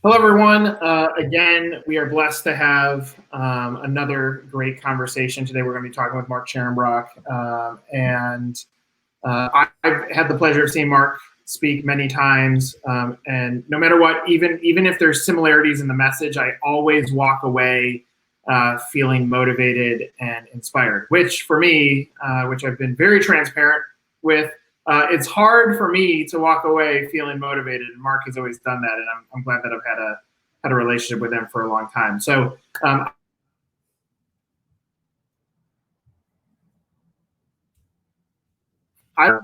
Hello, everyone. Again, we are blessed to have another great conversation. Today, we're going to be talking with Mark Scharenbroich. I've had the pleasure of seeing Mark speak many times. And no matter what, even if there's similarities in the message, I always walk away feeling motivated and inspired, which for me, which I've been very transparent with, it's hard for me to walk away feeling motivated, and Mark has always done that, and I'm glad that I've had a relationship with him for a long time. So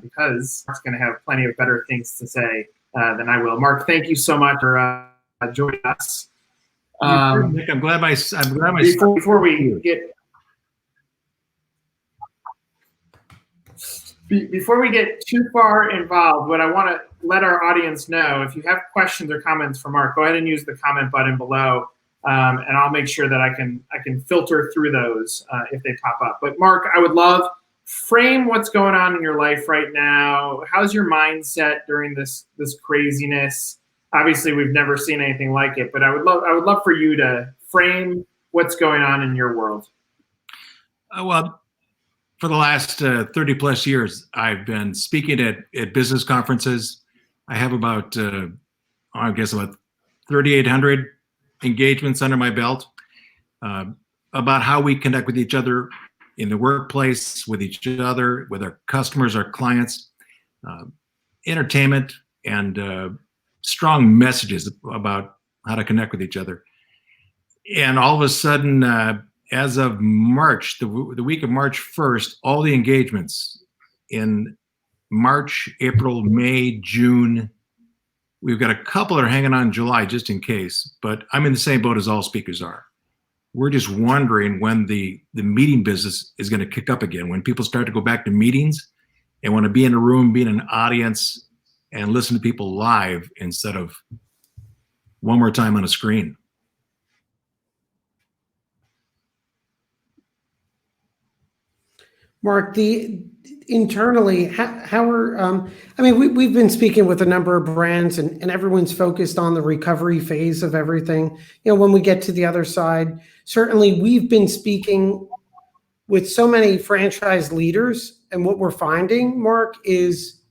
because Mark's going to have plenty of better things to say than I will. Mark, thank you so much for joining us. Nick, I'm glad my before we get too far involved, what I want to let our audience know, if you have questions or comments for Mark, go ahead and use the comment button below, and I'll make sure that I can filter through those if they pop up. But Mark, I would love frame what's going on in your life right now. How's your mindset during this craziness? Obviously, we've never seen anything like it, but I would love for you to frame what's going on in your world. Well, for the last 30 plus years, I've been speaking at business conferences. I have about 3,800 engagements under my belt about how we connect with each other in the workplace, with each other, with our customers, our clients, entertainment, and strong messages about how to connect with each other. And all of a sudden, as of March, the week of March 1st, all the engagements in March, April, May, June, we've got a couple that are hanging on in July just in case, but I'm in the same boat as all speakers are. We're just wondering when the meeting business is going to kick up again, when people start to go back to meetings and want to be in a room, be in an audience, and listen to people live instead of one more time on a screen. Mark, internally, how are, we've been speaking with a number of brands and everyone's focused on the recovery phase of everything. When we get to the other side, certainly we've been speaking with so many franchise leaders, and what we're finding, Mark, is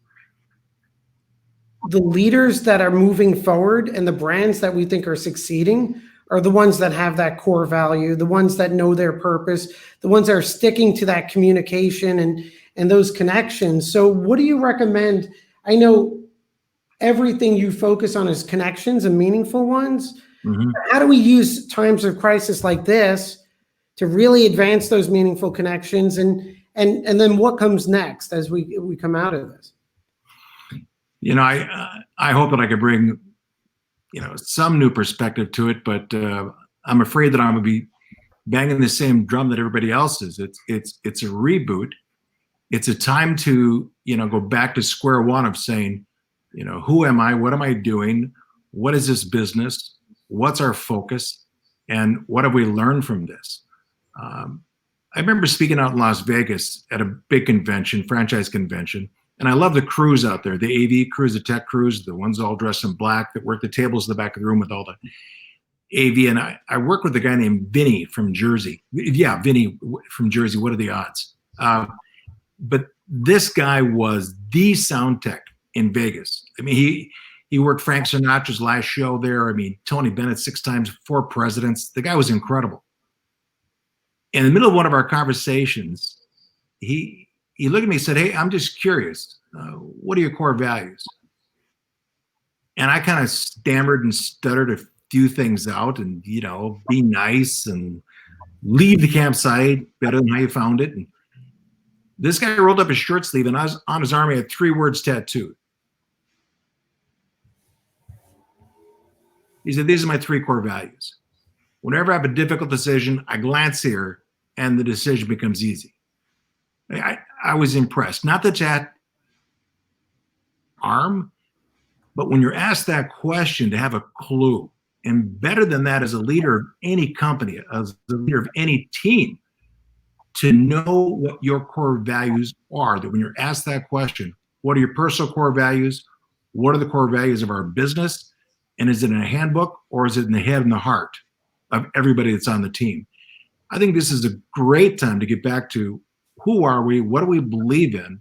the leaders that are moving forward and the brands that we think are succeeding are the ones that have that core value, the ones that know their purpose, the ones that are sticking to that communication and those connections. So what do you recommend? I know everything you focus on is connections and meaningful ones. Mm-hmm. How do we use times of crisis like this to really advance those meaningful connections? And then what comes next as we come out of this? I hope that I could bring some new perspective to it, but I'm afraid that I'm going to be banging the same drum that everybody else is. It's a reboot. It's a time to go back to square one of saying, who am I? What am I doing? What is this business? What's our focus? And what have we learned from this? I remember speaking out in Las Vegas at a big convention, franchise convention. And I love the crews out there, the AV crews, the tech crews, the ones all dressed in black that work the tables in the back of the room with all the AV. And I work with a guy named Vinny from Jersey. Yeah, Vinny from Jersey. What are the odds? But this guy was the sound tech in Vegas. I mean, he worked Frank Sinatra's last show there. I mean, Tony Bennett 6 times, 4 presidents. The guy was incredible. In the middle of one of our conversations, he looked at me and said, "Hey, I'm just curious. What are your core values?" And I kind of stammered and stuttered a few things out and, be nice and leave the campsite better than how you found it. And this guy rolled up his shirt sleeve, and on his arm he had 3 words tattooed. He said, "These are my 3 core values. Whenever I have a difficult decision, I glance here and the decision becomes easy." I was impressed. Not that arm, but when you're asked that question, to have a clue. And better than that, as a leader of any company, as a leader of any team, to know what your core values are, that when you're asked that question, what are your personal core values? What are the core values of our business? And is it in a handbook, or is it in the head and the heart of everybody that's on the team? I think this is a great time to get back to who are we, what do we believe in,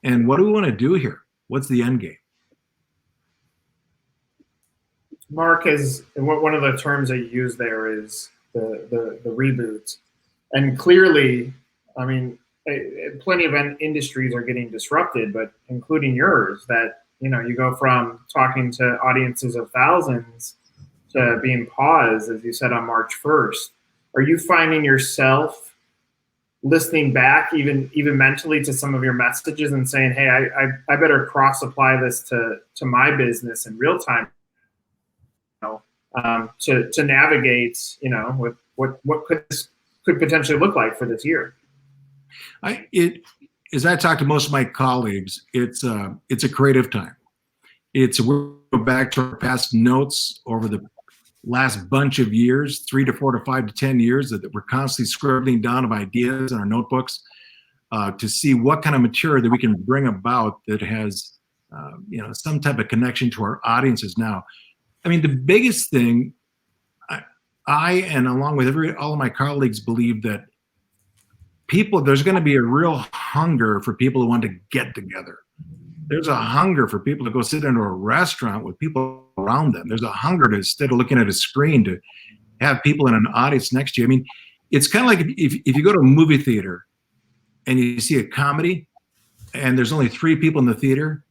and what do we want to do here? What's the end game? Mark, is one of the terms that you use there is the reboot. And clearly, I mean, plenty of industries are getting disrupted, but including yours, that, you know, you go from talking to audiences of thousands to being paused, as you said, on March 1st. Are you finding yourself listening back, even mentally, to some of your messages and saying, hey, I better cross-apply this to my business in real time, you know, to navigate, you know, with what could potentially look like for this year? As I talk to most of my colleagues, it's a creative time. We're back to our past notes over the last bunch of years, 3 to 4 to 5 to 10 years, that we're constantly scribbling down of ideas in our notebooks to see what kind of material that we can bring about that has you know, some type of connection to our audiences now. I mean, the biggest thing, I and along with all of my colleagues, believe that there's going to be a real hunger for people who want to get together. There's a hunger for people to go sit into a restaurant with people around them. There's a hunger to, instead of looking at a screen, to have people in an audience next to you. I mean, it's kind of like if you go to a movie theater and you see a comedy and there's only 3 people in the theater,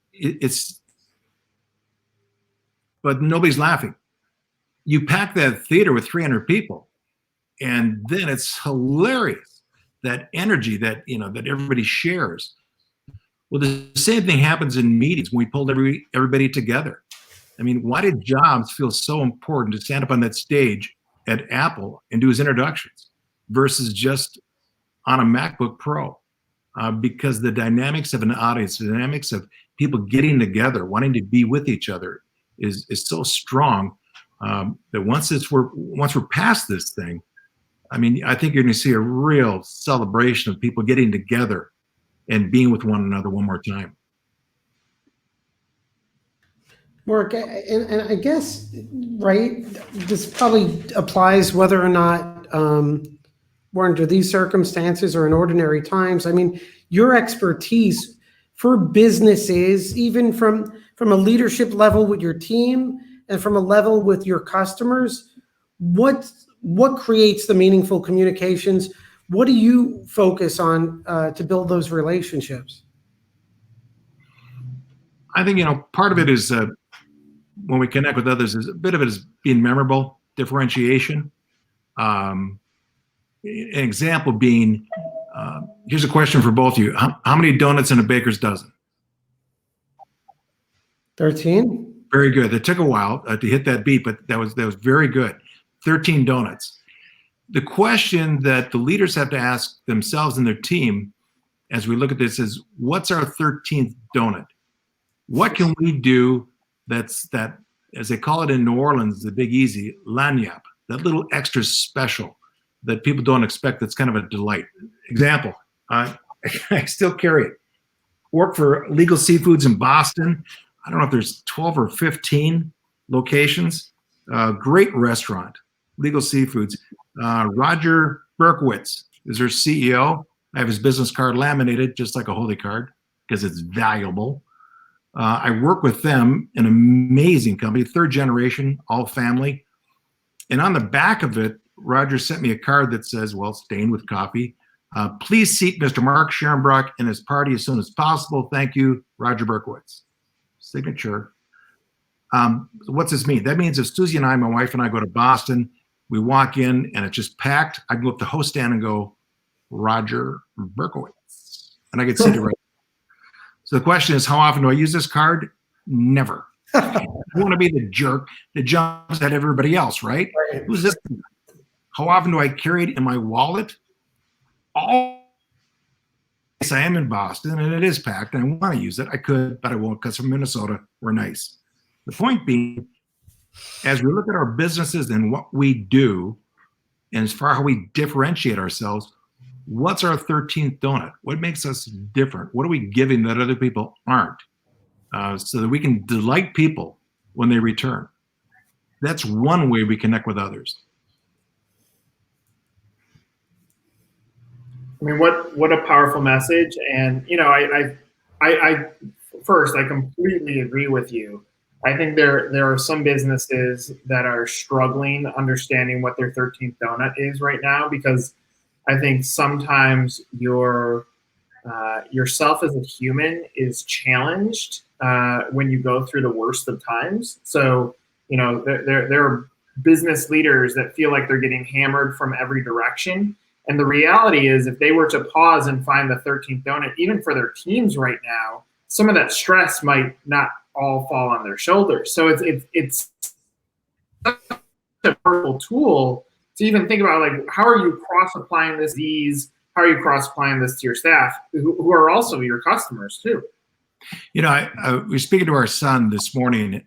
but nobody's laughing. You pack that theater with 300 people, and then it's hilarious, that energy that, you know, that everybody shares. Well, the same thing happens in meetings when we pulled everybody together. I mean, why did Jobs feel so important to stand up on that stage at Apple and do his introductions versus just on a MacBook Pro? Because the dynamics of an audience, the dynamics of people getting together, wanting to be with each other is so strong that once we're past this thing, I mean, I think you're going to see a real celebration of people getting together and being with one another one more time. Mark, and I guess, right, this probably applies whether or not we're under these circumstances or in ordinary times. I mean, your expertise for businesses, even from a leadership level with your team and from a level with your customers, what creates the meaningful communications? What do you focus on to build those relationships? I think, you know, part of it is when we connect with others, is a bit of it is being memorable, differentiation. An example being, here's a question for both of you. How many donuts in a baker's dozen? 13. Very good. It took a while to hit that beat, but that was very good. 13 donuts. The question that the leaders have to ask themselves and their team as we look at this is, what's our 13th donut? What can we do that, as they call it in New Orleans, the Big Easy, lagniappe, that little extra special that people don't expect, that's kind of a delight. Example, I still carry it. Work for Legal Seafoods in Boston. I don't know if there's 12 or 15 locations. Great restaurant, Legal Seafoods. Roger Berkowitz is their CEO. I have his business card laminated just like a holy card because it's valuable. I work with them, an amazing company, 3rd generation, all family. And on the back of it, Roger sent me a card that says, well, stained with coffee, please seat Mr. Mark Scharenbroich and his party as soon as possible. Thank you, Roger Berkowitz. Signature. What's this mean? That means if Susie and I, my wife and I, go to Boston, we walk in and it's just packed, I go up to the host stand and go, Roger Berkowitz. And I get seated right. So the question is, how often do I use this card? Never. I want to be the jerk that jumps at everybody else, right? Who's this? How often do I carry it in my wallet? I am in Boston and it is packed and I want to use it. I could, but I won't because from Minnesota, we're nice. The point being, as we look at our businesses and what we do, and as far as how we differentiate ourselves, what's our 13th donut? What makes us different? What are we giving that other people aren't? So that we can delight people when they return. That's one way we connect with others. I mean, what a powerful message. And, you know, I first, I completely agree with you. I think there are some businesses that are struggling understanding what their 13th donut is right now, because I think sometimes yourself as a human is challenged when you go through the worst of times. So, you know, there are business leaders that feel like they're getting hammered from every direction. And the reality is, if they were to pause and find the 13th donut, even for their teams right now, some of that stress might not all fall on their shoulders. So it's a powerful tool to even think about, like, how are you cross-applying this disease? How are you cross-applying this to your staff, who are also your customers too? You know, I was speaking to our son this morning.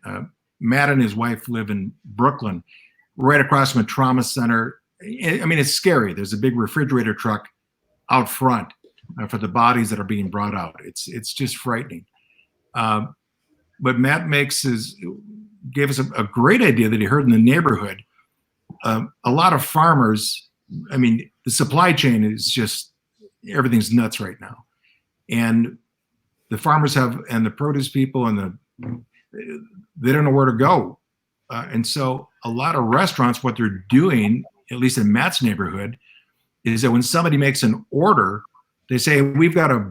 Matt and his wife live in Brooklyn, right across from a trauma center. I mean, it's scary. There's a big refrigerator truck out front for the bodies that are being brought out. It's just frightening. But Matt gave us a great idea that he heard in the neighborhood. A lot of farmers, I mean, the supply chain is just, everything's nuts right now. And the farmers and the produce people they don't know where to go. And so a lot of restaurants, what they're doing, at least in Matt's neighborhood, is that when somebody makes an order, they say, we've got a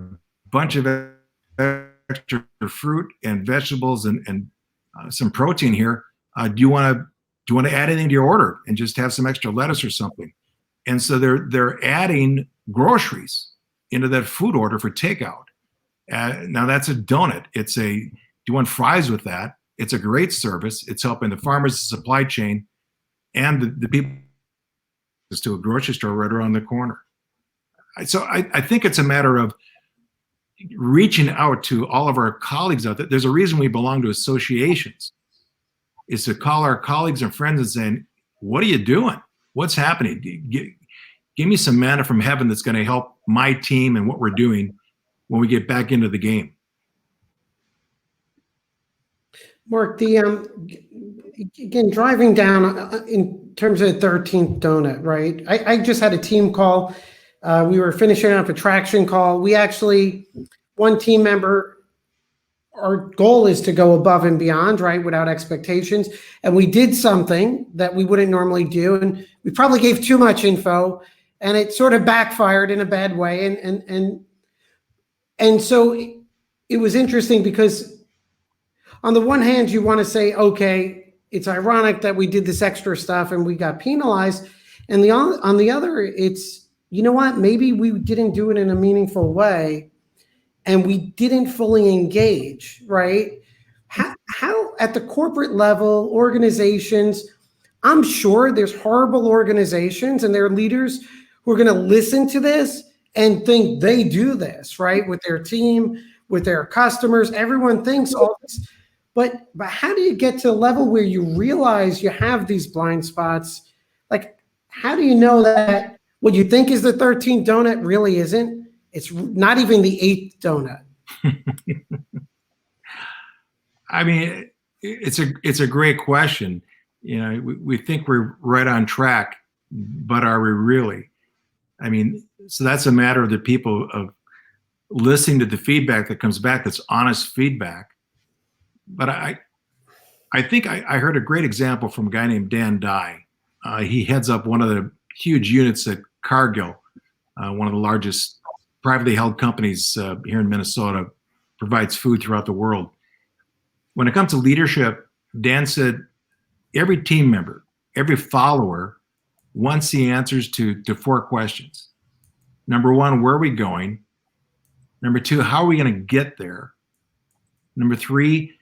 bunch of extra fruit and vegetables and some protein here. Do you want to add anything to your order and just have some extra lettuce or something? And so they're adding groceries into that food order for takeout. Now that's a donut. Do you want fries with that? It's a great service. It's helping the farmers, the supply chain, and the people to a grocery store right around the corner. So I think it's a matter of reaching out to all of our colleagues out there. There's a reason we belong to associations, is to call our colleagues and friends and saying, what are you doing? What's happening? Give me some manna from heaven that's going to help my team and what we're doing when we get back into the game. Mark, again, driving down in terms of the 13th donut, right? I just had a team call. We were finishing up a traction call. We actually, one team member, our goal is to go above and beyond, right, without expectations. And we did something that we wouldn't normally do. And we probably gave too much info, and it sort of backfired in a bad way. And so it was interesting because on the one hand, you want to say, okay, it's ironic that we did this extra stuff and we got penalized. And on the other, it's, you know what, maybe we didn't do it in a meaningful way and we didn't fully engage, right? How at the corporate level, organizations, I'm sure there's horrible organizations and their leaders who are going to listen to this and think they do this, right? With their team, with their customers, everyone thinks all this. But how do you get to a level where you realize you have these blind spots? Like, how do you know that what you think is the 13th donut really isn't? It's not even the 8th donut. I mean, it's a great question. You know, we think we're right on track, but are we really? I mean, so that's a matter of the people of listening to the feedback that comes back, that's honest feedback. But I think I heard a great example from a guy named Dan Dye. He heads up one of the huge units at Cargill, one of the largest privately held companies here in Minnesota, provides food throughout the world. When it comes to leadership, Dan said every team member, every follower wants the answers to 4 questions. Number 1, where are we going? Number 2, how are we going to get there? Number 3,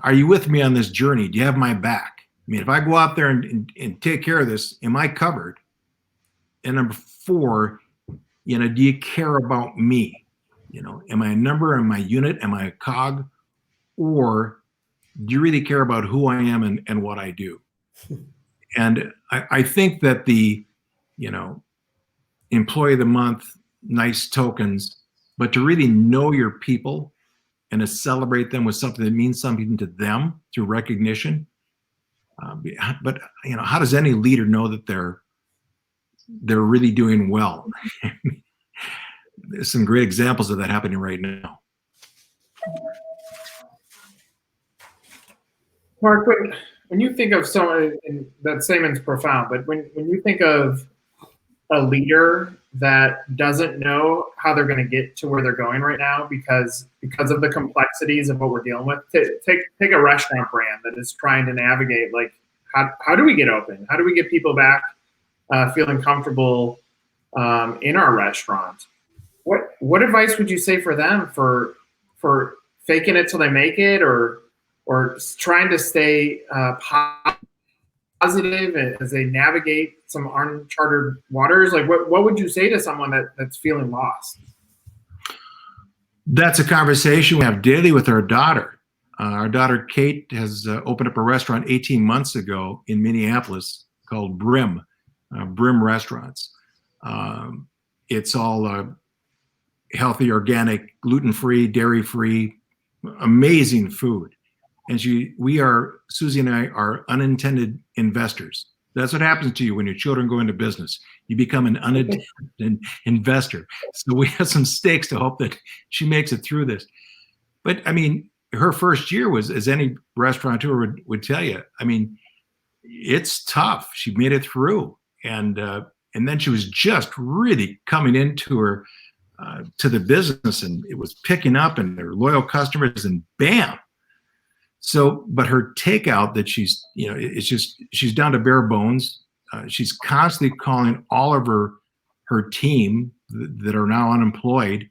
are you with me on this journey? Do you have my back? I mean, if I go out there and take care of this, am I covered? And number 4, you know, do you care about me? You know, am I a number? Am I a unit? Am I a cog? Or do you really care about who I am and what I do? And I think that employee of the month, nice tokens, but to really know your people and to celebrate them with something that means something to them through recognition. But how does any leader know that they're really doing well? There's some great examples of that happening right now. Mark, when you think of someone, and that statement's profound, but when you think of a leader that doesn't know how they're going to get to where they're going right now because of the complexities of what we're dealing with, take a restaurant brand that is trying to navigate, like, how do we get open? How do we get people back feeling comfortable in our restaurant? What advice would you say for them for faking it till they make it, or trying to stay positive as they navigate some uncharted waters? Like, what would you say to someone that's feeling lost? That's a conversation we have daily with our daughter. Our daughter Kate has opened up a restaurant 18 months ago in Minneapolis called Brim Restaurants. It's all healthy, organic, gluten-free, dairy-free, amazing food. And Susie and I are unintended investors. That's what happens to you when your children go into business. You become an unintended investor. So we have some stakes to hope that she makes it through this. But I mean, her first year was, as any restaurateur would tell you, I mean, it's tough. She made it through. And then she was just really coming into her, to the business, and it was picking up, and they're loyal customers, and bam. So, but her takeout that she's down to bare bones. She's constantly calling all of her team that are now unemployed,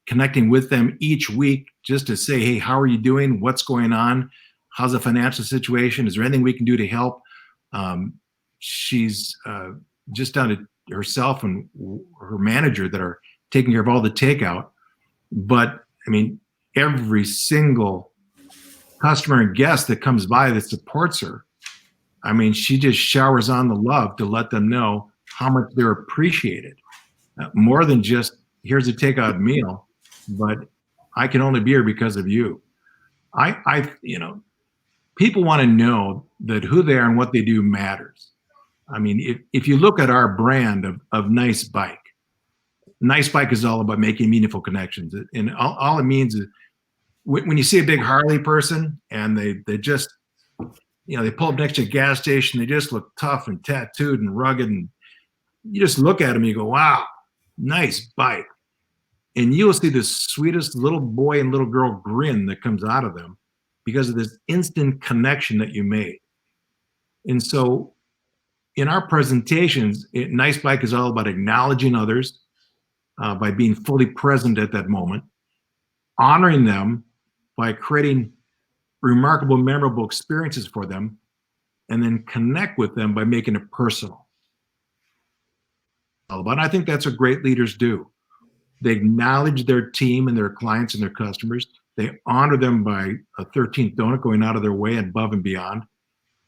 connecting with them each week just to say, hey, how are you doing? What's going on? How's the financial situation? Is there anything we can do to help? She's just down to herself and her manager that are taking care of all the takeout. But I mean, every single customer and guest that comes by that supports her, I mean, she just showers on the love to let them know how much they're appreciated. More than just, here's a takeout meal, but I can only be here because of you. People want to know that who they are and what they do matters. I mean, if you look at our brand of Nice Bike is all about making meaningful connections. And all it means is when you see a big Harley person and they just, they pull up next to a gas station, they just look tough and tattooed and rugged, and you just look at them and you go, wow, nice bike. And you'll see the sweetest little boy and little girl grin that comes out of them because of this instant connection that you made. And so in our presentations, Nice Bike is all about acknowledging others by being fully present at that moment, honoring them by creating remarkable, memorable experiences for them, and then connect with them by making it personal. And I think that's what great leaders do. They acknowledge their team and their clients and their customers. They honor them by a 13th donut, going out of their way above and beyond.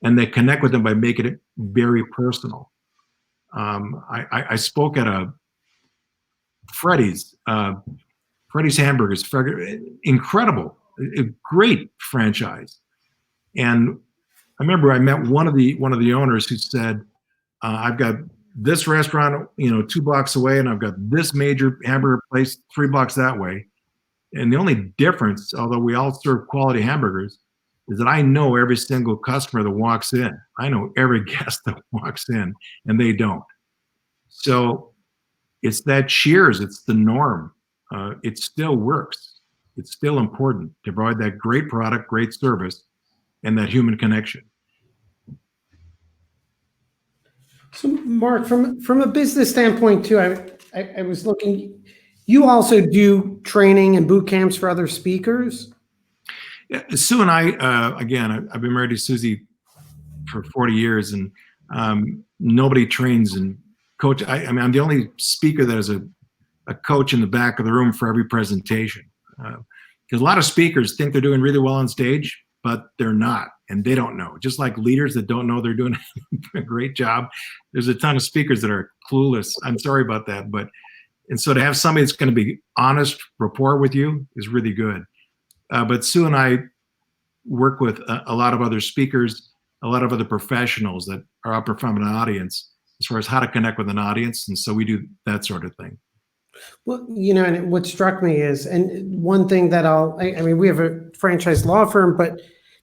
And they connect with them by making it very personal. I spoke at a Freddy's Hamburgers, incredible, a great franchise. And I remember I met one of the owners who said, I've got this restaurant, 2 blocks away, and I've got this major hamburger place 3 blocks that way. And the only difference, although we all serve quality hamburgers, is that I know every single customer that walks in. I know every guest that walks in, and they don't. So it's that cheers, it's the norm. It still works. It's still important to provide that great product, great service, and that human connection. So Mark, from a business standpoint too, I was looking, you also do training and boot camps for other speakers? Yeah, Sue and I, again, I've been married to Susie for 40 years, and nobody trains and coach. I mean, I'm the only speaker that has a coach in the back of the room for every presentation. Because a lot of speakers think they're doing really well on stage, but they're not. and they don't know. Just like leaders that don't know they're doing a great job, there's a ton of speakers that are clueless. I'm sorry about that, and so to have somebody that's going to be honest rapport with you is really good. But Sue and I work with a lot of other speakers, a lot of other professionals that are up in front of an audience as far as how to connect with an audience. And so we do that sort of thing. Well, and what struck me is, and one thing that I mean, we have a franchise law firm, but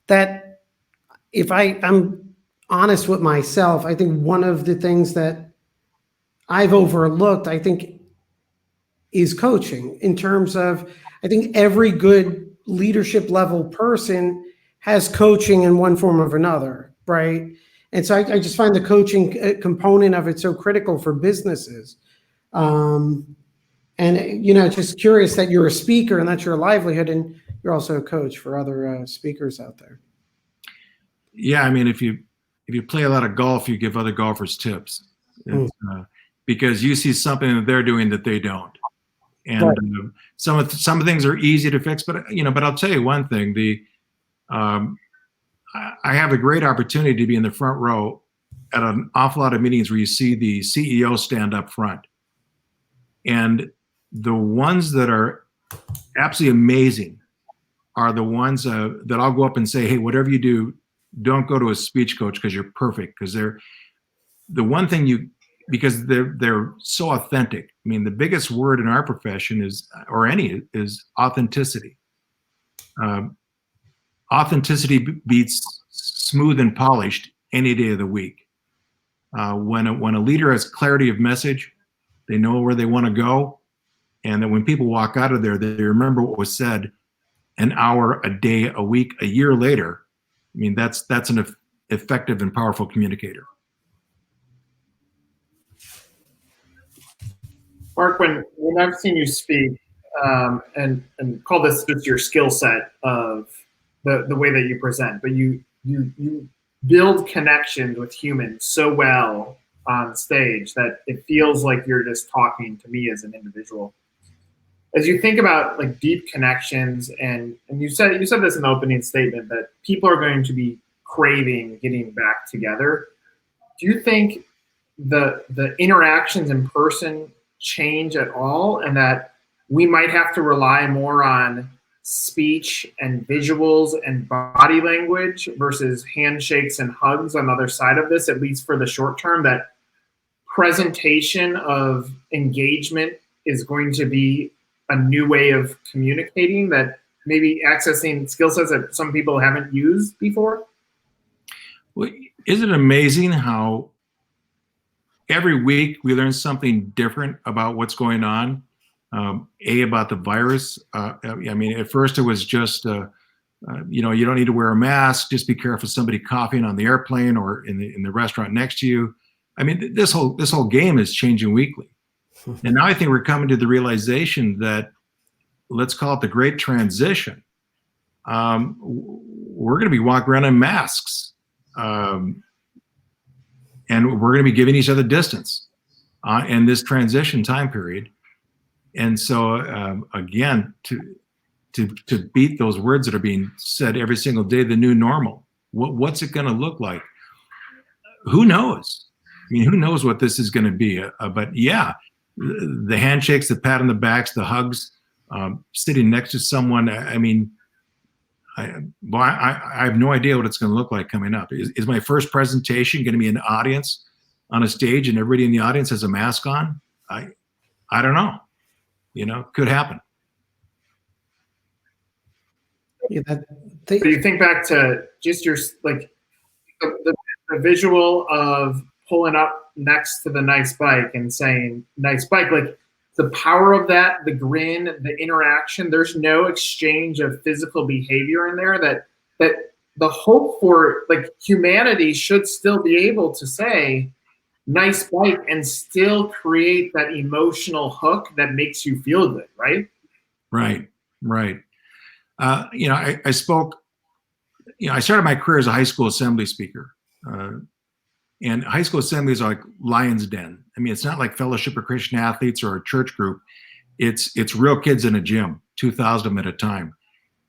that if I'm honest with myself, I think one of the things that I've overlooked, I think, is coaching in terms of, I think every good leadership level person has coaching in one form or another, right? And so I just find the coaching component of it so critical for businesses. And, just curious that you're a speaker and that's your livelihood, and you're also a coach for other speakers out there. Yeah, I mean, if you play a lot of golf, you give other golfers tips, because you see something that they're doing that they don't. And right. Some of the things are easy to fix, but I'll tell you one thing: I have a great opportunity to be in the front row at an awful lot of meetings where you see the CEO stand up front, and the ones that are absolutely amazing are the ones that I'll go up and say, hey, whatever you do, don't go to a speech coach because you're perfect. Because they're the one thing because they're so authentic. I mean, the biggest word in our profession is authenticity. Authenticity beats smooth and polished any day of the week. When a leader has clarity of message, they know where they want to go, and that when people walk out of there, they remember what was said an hour, a day, a week, a year later. I mean, that's an effective and powerful communicator. Mark, when I've seen you speak, and call this just your skill set of the way that you present, but you build connections with humans so well on stage that it feels like you're just talking to me as an individual. As you think about like deep connections, and you said this in the opening statement that people are going to be craving getting back together. Do you think the interactions in person change at all, and that we might have to rely more on speech and visuals and body language versus handshakes and hugs on the other side of this, at least for the short term, that presentation of engagement is going to be a new way of communicating, that maybe accessing skill sets that some people haven't used before? Well, isn't it amazing how every week we learn something different about what's going on? About the virus. I mean, at first it was just, you don't need to wear a mask. Just be careful of somebody coughing on the airplane or in the restaurant next to you. I mean, this whole game is changing weekly. And now I think we're coming to the realization that, let's call it the great transition. We're going to be walking around in masks. And we're going to be giving each other distance in this transition time period. And so, again, to beat those words that are being said every single day, the new normal, what's it going to look like? Who knows? I mean, who knows what this is going to be? But yeah, the handshakes, the pat on the backs, the hugs, sitting next to someone. I mean, I have no idea what it's going to look like coming up. Is my first presentation going to be an audience on a stage and everybody in the audience has a mask on? I don't know. Could happen. Yeah, so you think back to just your the visual of pulling up next to the nice bike and saying nice bike, like the power of that, the grin, the interaction, there's no exchange of physical behavior in there, that the hope for like humanity should still be able to say nice bike and still create that emotional hook that makes you feel good, right? Right. I spoke, I started my career as a high school assembly speaker. And high school assemblies are like lion's den. I mean, it's not like Fellowship of Christian Athletes or a church group. It's real kids in a gym, 2,000 of them at a time.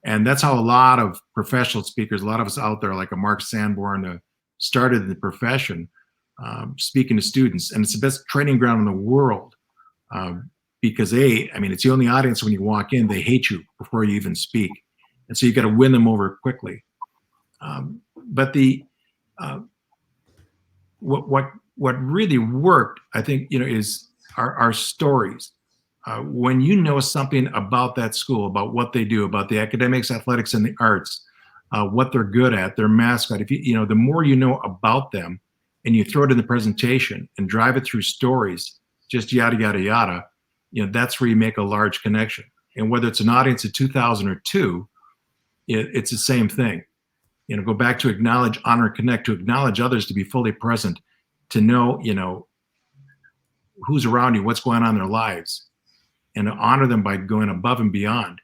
And that's how a lot of professional speakers, a lot of us out there, like a Mark Sanborn, started the profession, speaking to students. And it's the best training ground in the world because it's the only audience when you walk in, they hate you before you even speak. And so you got to win them over quickly. But what really worked, I think, is our stories. When you know something about that school, about what they do, about the academics, athletics, and the arts, what they're good at, their mascot, the more you know about them, and you throw it in the presentation and drive it through stories, just yada yada yada, that's where you make a large connection. And whether it's an audience of 2,000 or 2, it's the same thing. Go back to acknowledge, honor, connect, to acknowledge others, to be fully present, to know, who's around you, what's going on in their lives, and to honor them by going above and beyond.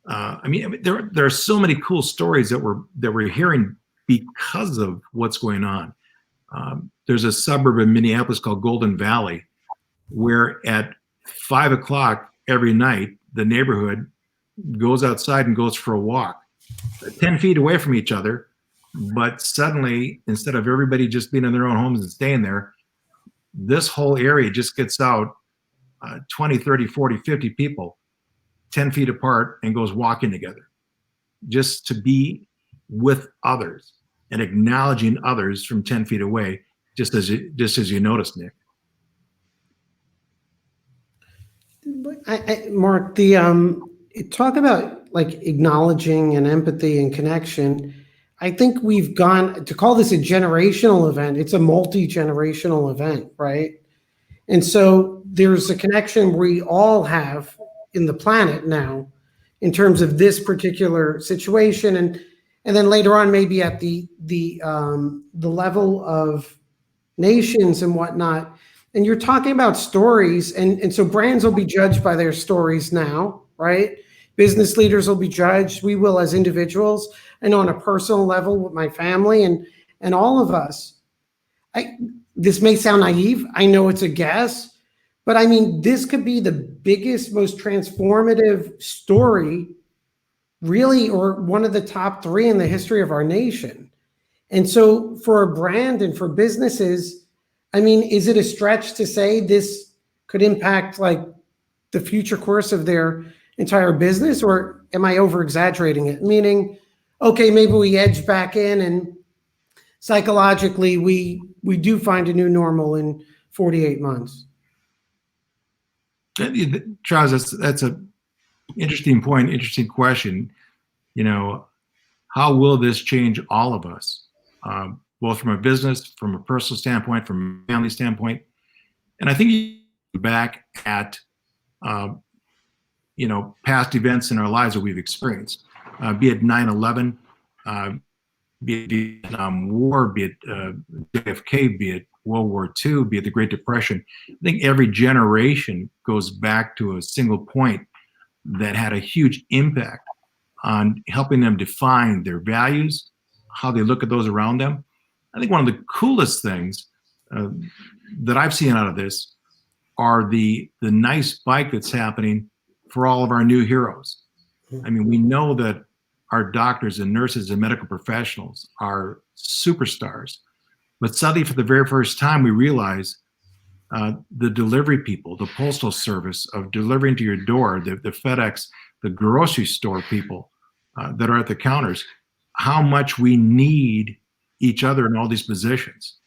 There are so many cool stories that we're hearing because of what's going on. There's a suburb in Minneapolis called Golden Valley, where at 5 o'clock every night, the neighborhood goes outside and goes for a walk, 10 feet away from each other. But suddenly, instead of everybody just being in their own homes and staying there, this whole area just gets out 20, 30, 40, 50 people 10 feet apart and goes walking together, just to be with others and acknowledging others from 10 feet away, just as you noticed, Nick. Mark, talk about like acknowledging and empathy and connection. I think we've gone to call this a generational event. It's a multi-generational event, right? And so there's a connection we all have in the planet now in terms of this particular situation. And then later on, maybe at the level of nations and whatnot. And you're talking about stories. And so brands will be judged by their stories now, right? Business leaders will be judged. We will as individuals, and on a personal level with my family and all of us. This may sound naive. I know it's a guess, but I mean, this could be the biggest, most transformative story, really, or one of the top 3 in the history of our nation. And so for a brand and for businesses, I mean, is it a stretch to say this could impact like the future course of their entire business, or am I over exaggerating it? Meaning, okay, maybe we edge back in and psychologically we do find a new normal in 48 months. Charles, that's a interesting point, interesting question. How will this change all of us, both from a business, from a personal standpoint, from a family standpoint? And I think you look back at past events in our lives that we've experienced, be it 9/11, be it the Vietnam War, be it JFK, be it World War II, be it the Great Depression. I think every generation goes back to a single point that had a huge impact on helping them define their values, how they look at those around them. I think one of the coolest things that I've seen out of this are the nice spike that's happening for all of our new heroes. I mean, we know that our doctors and nurses and medical professionals are superstars, but suddenly for the very first time, we realize the delivery people, the postal service of delivering to your door, the FedEx, the grocery store people that are at the counters, how much we need each other in all these positions.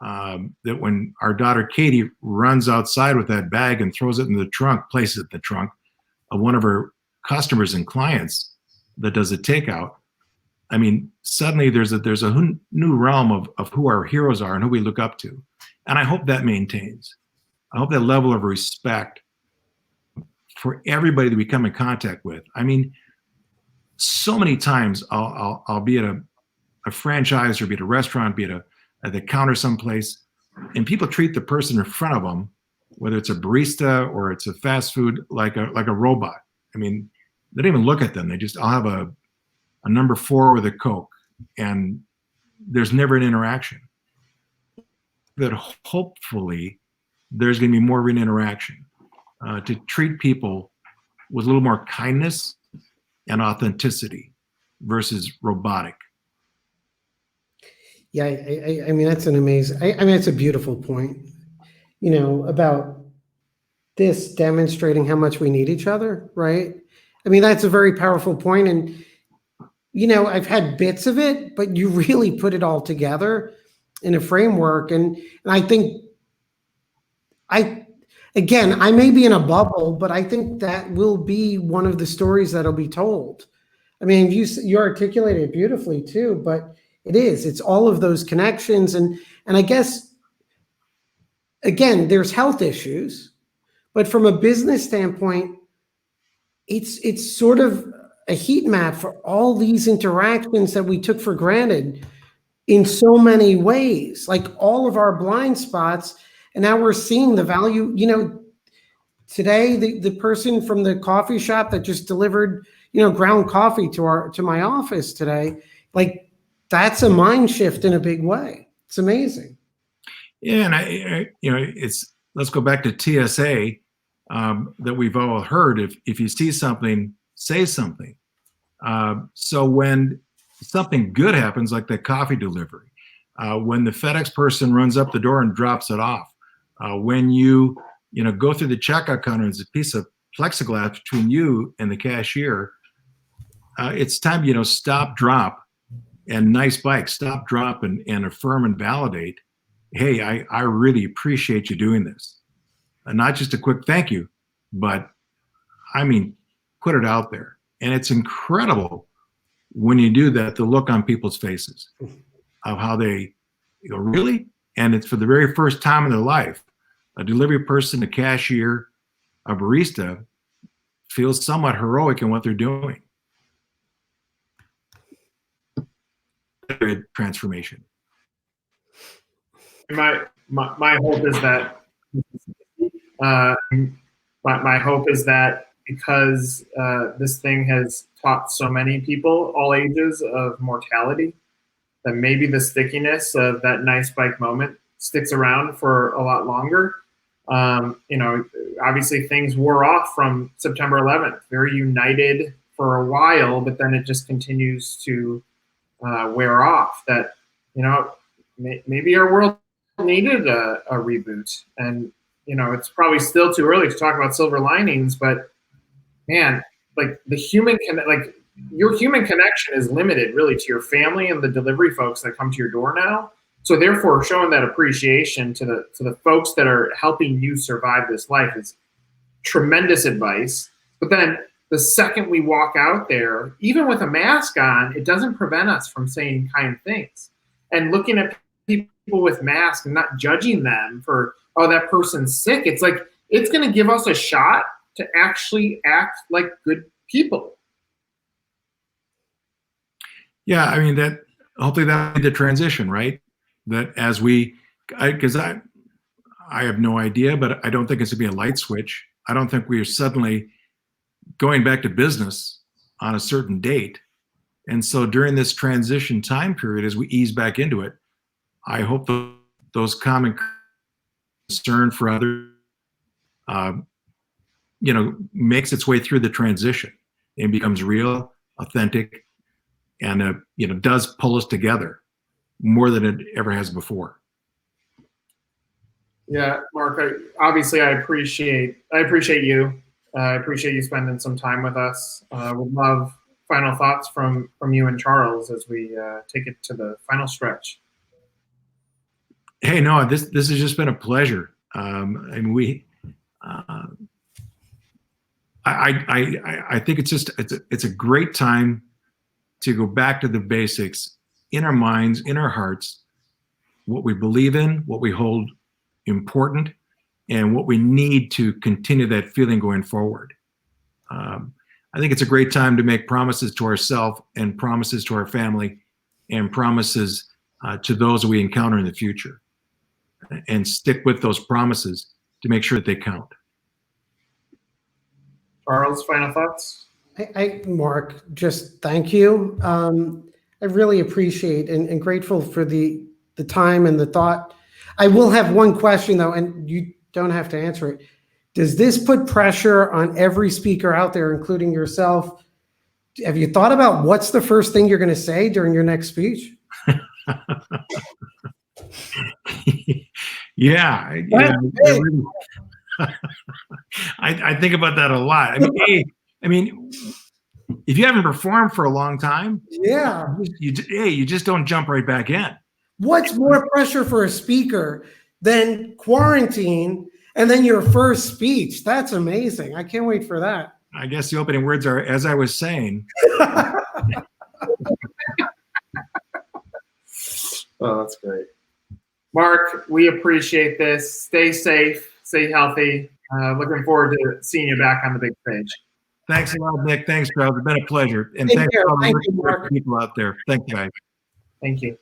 That when our daughter Katie runs outside with that bag and throws it in the trunk, places it in the trunk of one of her customers and clients that does a takeout, I mean, suddenly there's a new realm of who our heroes are and who we look up to. And I hope that maintains. I hope that level of respect for everybody that we come in contact with. I mean, so many times I'll be at a franchise, or be at a restaurant, be at the counter someplace, and people treat the person in front of them, whether it's a barista or it's a fast food, like a robot. I mean, they don't even look at them. I'll have a number 4 with a Coke, and there's never an interaction. That hopefully there's going to be more of an interaction, to treat people with a little more kindness, and authenticity versus robotic. Yeah, I mean, that's an amazing, I mean, it's a beautiful point, you know, about this demonstrating how much we need each other, right? I mean, that's a very powerful point. And, you know, I've had bits of it, but you really put it all together in a framework. And I think again, I may be in a bubble, but I think that will be one of the stories that'll be told. I mean, you articulated it beautifully too, but it's all of those connections. And I guess, again, there's health issues, but from a business standpoint, it's sort of a heat map for all these interactions that we took for granted in so many ways, like all of our blind spots. And now we're seeing the value, you know, today, the person from the coffee shop that just delivered, you know, ground coffee to my office today, like that's a mind shift in a big way. It's amazing. Yeah, and I you know, let's go back to TSA that we've all heard. If you see something, say something. So when something good happens, like the coffee delivery, when the FedEx person runs up the door and drops it off, when you go through the checkout counter and there's a piece of plexiglass between you and the cashier, it's time, stop, drop, and nice bike, stop, drop, and affirm and validate. Hey, I really appreciate you doing this. And not just a quick thank you, but I mean, put it out there. And it's incredible when you do that, the look on people's faces of how they go, really? And it's for the very first time in their life, a delivery person, a cashier, a barista feels somewhat heroic in what they're doing. Transformation. My hope is that my hope is that because this thing has taught so many people, all ages, of mortality, that maybe the stickiness of that nice bike moment sticks around for a lot longer. Obviously things wore off from September 11th, very united for a while, but then it just continues to wear off. That, maybe our world needed a reboot, and it's probably still too early to talk about silver linings, but man, like your human connection is limited really to your family and the delivery folks that come to your door now. So therefore, showing that appreciation to the folks that are helping you survive this life is tremendous advice. But then the second we walk out there, even with a mask on, it doesn't prevent us from saying kind things. And looking at people with masks and not judging them for, oh, that person's sick. It's like, it's going to give us a shot to actually act like good people. Yeah, I mean, that hopefully that'll be the transition, right? That as because I have no idea, but I don't think it's going to be a light switch. I don't think we are suddenly going back to business on a certain date. And so during this transition time period, as we ease back into it, I hope those common concern for others, makes its way through the transition and becomes real, authentic, and does pull us together more than it ever has before. Yeah, Mark, I appreciate you. I appreciate you spending some time with us. Would love final thoughts from you and Charles as we take it to the final stretch. Hey, no, this has just been a pleasure. And I think it's a great time to go back to the basics in our minds, in our hearts, what we believe in, what we hold important, and what we need to continue that feeling going forward. I think it's a great time to make promises to ourselves and promises to our family and promises to those we encounter in the future, and stick with those promises to make sure that they count. Charles, final thoughts? Mark, just thank you. I really appreciate and grateful for the time and the thought. I will have one question though, and you don't have to answer it. Does this put pressure on every speaker out there, including yourself, have you thought about what's the first thing you're going to say during your next speech? Yeah. I think about that a lot. I mean, if you haven't performed for a long time, Yeah. you just don't jump right back in. What's more pressure for a speaker than quarantine and then your first speech? That's amazing. I can't wait for that. I guess the opening words are, as I was saying. Oh, that's great. Mark, we appreciate this. Stay safe, stay healthy. Looking forward to seeing you back on the big stage. Thanks a lot, Nick. Thanks, Charles. It's been a pleasure. And Take thanks care. to all Thank you, the Mark. people out there. Thank you, guys. Thank you.